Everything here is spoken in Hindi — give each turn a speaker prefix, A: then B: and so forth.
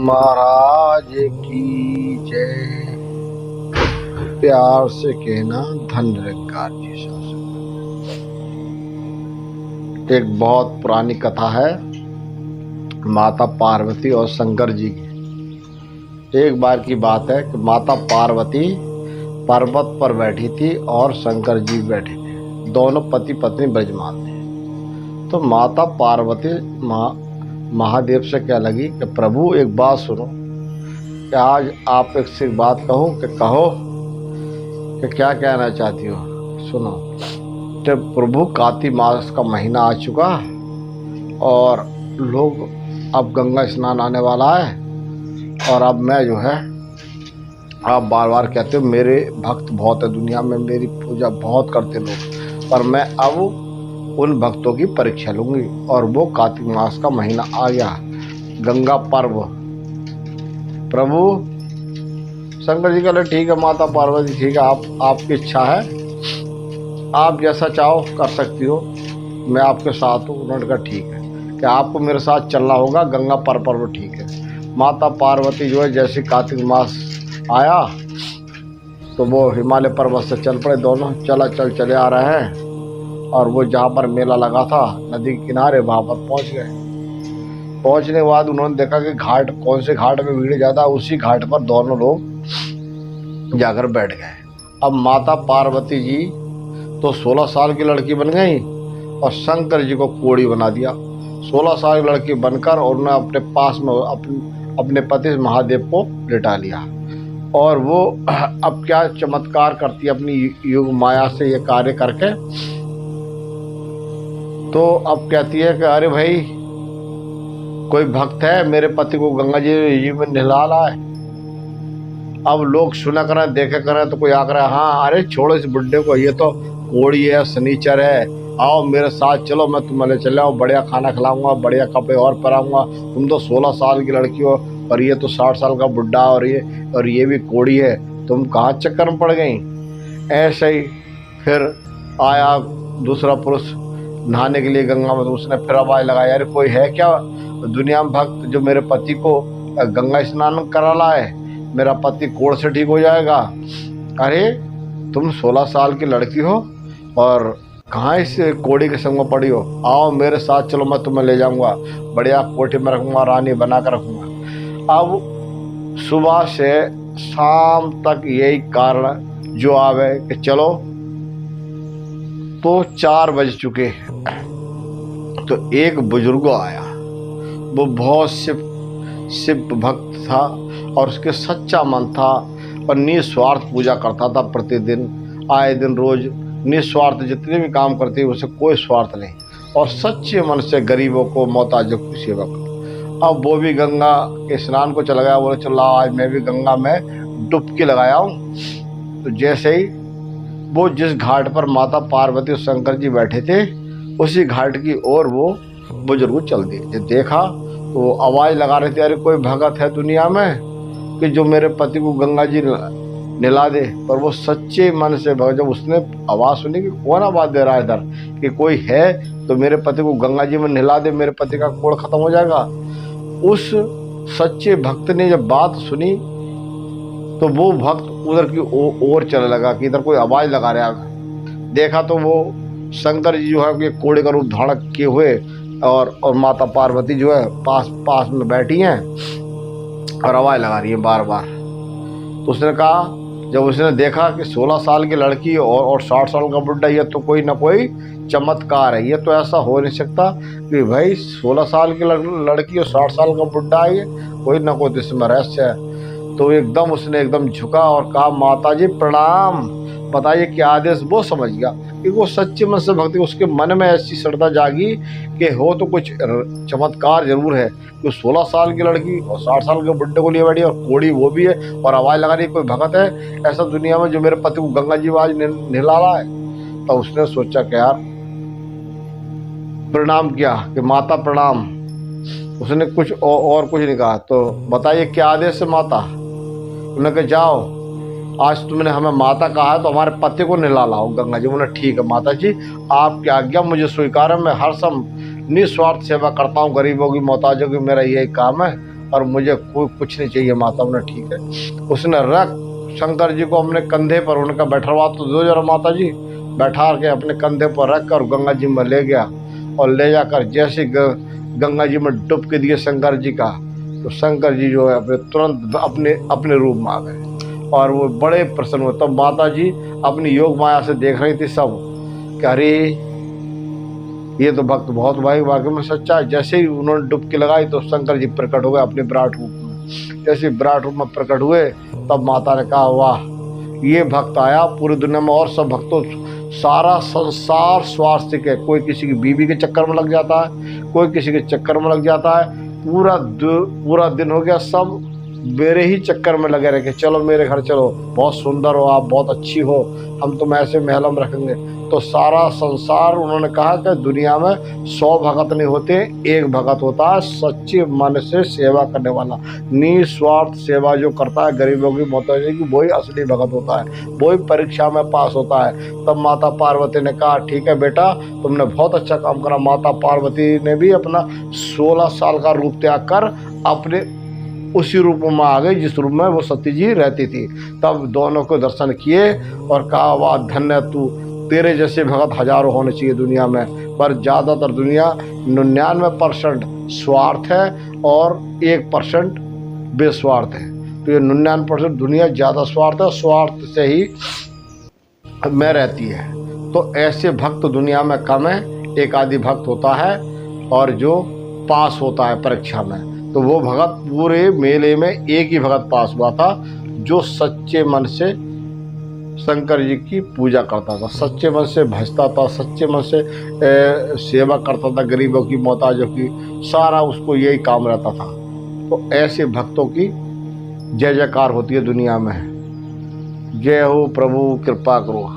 A: महाराज की जय। प्यार से कहना धन निरंकार जी शासन। एक बहुत पुरानी कथा है माता पार्वती और शंकर जी की। एक बार की बात है कि माता पार्वती पर्वत पर बैठी थी और शंकर जी बैठे थे। दोनों पति पत्नी ब्रजमान थे। तो माता पार्वती महादेव से क्या लगी कि प्रभु एक बात सुनो, कि आज आप एक से बात कहूँ कि कहो कि क्या कहना चाहती हो। सुनो, तो प्रभु कार्तिक मास का महीना आ चुका और लोग अब गंगा स्नान आने वाला है और अब मैं जो है, आप बार बार कहते हो मेरे भक्त बहुत है दुनिया में, मेरी पूजा बहुत करते लोग, पर मैं अब उन भक्तों की परीक्षा लूंगी। और वो कार्तिक मास का महीना आ गया, गंगा पर्व। प्रभु शंकर जी कहले ठीक है माता पार्वती, ठीक है, आपकी इच्छा है, आप जैसा चाहो कर सकती हो, मैं आपके साथ हूँ। उन्होंने कहा ठीक है कि आपको मेरे साथ चलना होगा गंगा पर्व। ठीक है। माता पार्वती जो है जैसे कार्तिक मास आया तो वो हिमालय पर्वत से चल पड़े। दोनों चले आ रहे हैं और वो जहाँ पर मेला लगा था नदी के किनारे, वहाँ पर पहुँच गए। पहुँचने के बाद उन्होंने देखा कि घाट, कौन से घाट में भीड़ ज़्यादा, उसी घाट पर दोनों लोग जाकर बैठ गए। अब माता पार्वती जी तो 16 साल की लड़की बन गई और शंकर जी को कोड़ी बना दिया। 16 साल की लड़की बनकर और उन्होंने अपने पास में अपने पति महादेव को लिटा लिया। और वो अब क्या चमत्कार करती है अपनी योग माया से ये कार्य करके। तो अब कहती है कि अरे भाई कोई भक्त है मेरे पति को गंगा जी में नहला रहा है। अब लोग सुना करें देखे करें तो कोई आकर हाँ अरे छोड़ो इस बुड्ढे को, ये तो कोड़ी है, शनिचर है, आओ मेरे साथ चलो, मैं तुम्हें ले चल जाऊँ, बढ़िया खाना खिलाऊंगा, बढ़िया कपड़े और पहनाऊंगा। तुम तो 16 साल की लड़की हो और ये तो 60 साल का बुड्ढा और ये भी कोड़ी है, तुम कहाँ चक्कर में पड़ गई। ऐसे ही फिर आया दूसरा पुरुष नहाने के लिए गंगा में, तो उसने फिर आवाज लगाई अरे कोई है क्या दुनिया में भक्त जो मेरे पति को गंगा स्नान करा लाए, मेरा पति कोड़ से ठीक हो जाएगा। अरे तुम 16 साल की लड़की हो और कहाँ इस कोड़ी के संग में पड़ी हो, आओ मेरे साथ चलो, मैं तुम्हें ले जाऊंगा, बढ़िया कोठी में रखूंगा, रानी बना कर रखूंगा। अब सुबह से शाम तक यही कारण जो आवे कि चलो, तो 4 बज चुके। तो एक बुजुर्ग आया, वो बहुत शिव भक्त था और उसके सच्चा मन था और निस्वार्थ पूजा करता था। प्रतिदिन आए दिन रोज निस्वार्थ जितने भी काम करते उसे कोई स्वार्थ नहीं और सच्चे मन से गरीबों को मोहताजों की सेवा करता। अब वो भी गंगा के स्नान को चला गया। बोले चलो आज मैं भी गंगा में डुबकी लगाया हूँ। तो जैसे ही वो जिस घाट पर माता पार्वती और शंकर जी बैठे थे उसी घाट की ओर वो बुजुर्ग चल दिए। जब देखा तो वो आवाज़ लगा रहे थे अरे कोई भगत है दुनिया में कि जो मेरे पति को गंगा जी नहला दे। पर वो सच्चे मन से जब उसने आवाज़ सुनी कि कौन आवाज़ दे रहा है इधर, कि कोई है तो मेरे पति को गंगा जी में नहला दे, मेरे पति का कोड़ खत्म हो जाएगा। उस सच्चे भक्त ने जब बात सुनी तो वो भक्त उधर की ओर चलने लगा कि इधर कोई आवाज़ लगा रहा है। देखा तो वो शंकर जी जो है ये कोड़े का रूप धारण किए हुए और माता पार्वती जो है पास में बैठी हैं और आवाज़ लगा रही है बार बार। तो उसने कहा, जब उसने देखा कि 16 साल की लड़की और 60 साल का बुड्ढा, ये तो कोई ना कोई चमत्कार है, ये तो ऐसा हो नहीं सकता कि भाई 16 साल की लड़की और 60 साल का बुड्ढा है, ये कोई ना कोई इसमें रहस्य है। तो एकदम उसने एकदम झुका और कहा माता जी प्रणाम, बताइए क्या आदेश। वो समझ गया कि वो सच्चे मन से भक्ति, उसके मन में ऐसी श्रद्धा जागी कि हो तो कुछ चमत्कार जरूर है कि 16 साल की लड़की और 60 साल के बुड्ढे को लिए बैठी और कोड़ी वो भी है और आवाज़ लगा रही कोई भगत है ऐसा दुनिया में जो मेरे पति को गंगा जी आज नहला रहा है। तो उसने सोचा कि यार प्रणाम किया कि माता प्रणाम। उसने कुछ और कुछ नहीं कहा। तो बताइए क्या आदेश है माता। उन्होंने कहा जाओ, आज तुमने हमें माता कहा है तो हमारे पति को नहला लाओ गंगा जी। बोले ठीक है माता जी, आपकी आज्ञा मुझे स्वीकार है, मैं हर समय निस्वार्थ सेवा करता हूँ, गरीबों की मोहताजों की, मेरा यही काम है, और मुझे कोई कुछ नहीं चाहिए माता। हमने ठीक है। उसने रख शंकर जी को अपने कंधे पर, उनका बैठवा तो दो जरा माता जी, बैठा के अपने कंधे पर रख कर गंगा जी में ले गया। और ले जाकर जैसे गंगा जी में डुबकी दिए शंकर जी का, तो शंकर जी जो है अपने तुरंत अपने रूप में आ गए और वो बड़े प्रसन्न हुए। तब माता जी अपनी योग माया से देख रही थी सब कि अरे ये तो भक्त बहुत भाई वाकई में सच्चा है। जैसे ही उन्होंने डुबकी लगाई तो शंकर जी प्रकट हो गए अपने विराट रूप में। जैसे विराट रूप में प्रकट हुए तब माता ने कहा वाह, ये भक्त आया। पूरी दुनिया में और सब भक्तों, सारा संसार स्वार्थिक है। कोई किसी की बीवी के चक्कर में लग जाता है, कोई किसी के चक्कर में लग जाता है। पूरा दिन हो गया सब मेरे ही चक्कर में लगे रहे कि चलो मेरे घर चलो, बहुत सुंदर हो आप, बहुत अच्छी हो, हम तुम ऐसे महल में रखेंगे। तो सारा संसार, उन्होंने कहा कि दुनिया में 100 भगत नहीं होते, एक भगत होता है सच्चे मन से सेवा करने वाला, निस्वार्थ सेवा जो करता है गरीबों की मोहताजी की, वही असली भगत होता है, वही परीक्षा में पास होता है। तब माता पार्वती ने कहा ठीक है बेटा, तुमने बहुत अच्छा काम करा। माता पार्वती ने भी अपना 16 साल का रूप त्याग कर अपने उसी रूप में आ गई जिस रूप में वो सती जी रहती थी। तब दोनों को दर्शन किए और कहा वाह धन्य तू, तेरे जैसे भगत हजारों होने चाहिए दुनिया में, पर ज़्यादातर दुनिया 99% स्वार्थ है और 1% बेस्वार्थ है। तो ये 99% दुनिया ज़्यादा स्वार्थ है, स्वार्थ से ही में रहती है। तो ऐसे भक्त दुनिया में कम है, एक आदि भक्त होता है और जो पास होता है परीक्षा में। तो वो भगत पूरे मेले में एक ही भगत पास हुआ था जो सच्चे मन से शंकर जी की पूजा करता था, सच्चे मन से भजता था, सच्चे मन से सेवा करता था गरीबों की मोहताजों की, सारा उसको यही काम रहता था। तो ऐसे भक्तों की जय जयकार होती है दुनिया में। जय हो प्रभु, कृपा करो।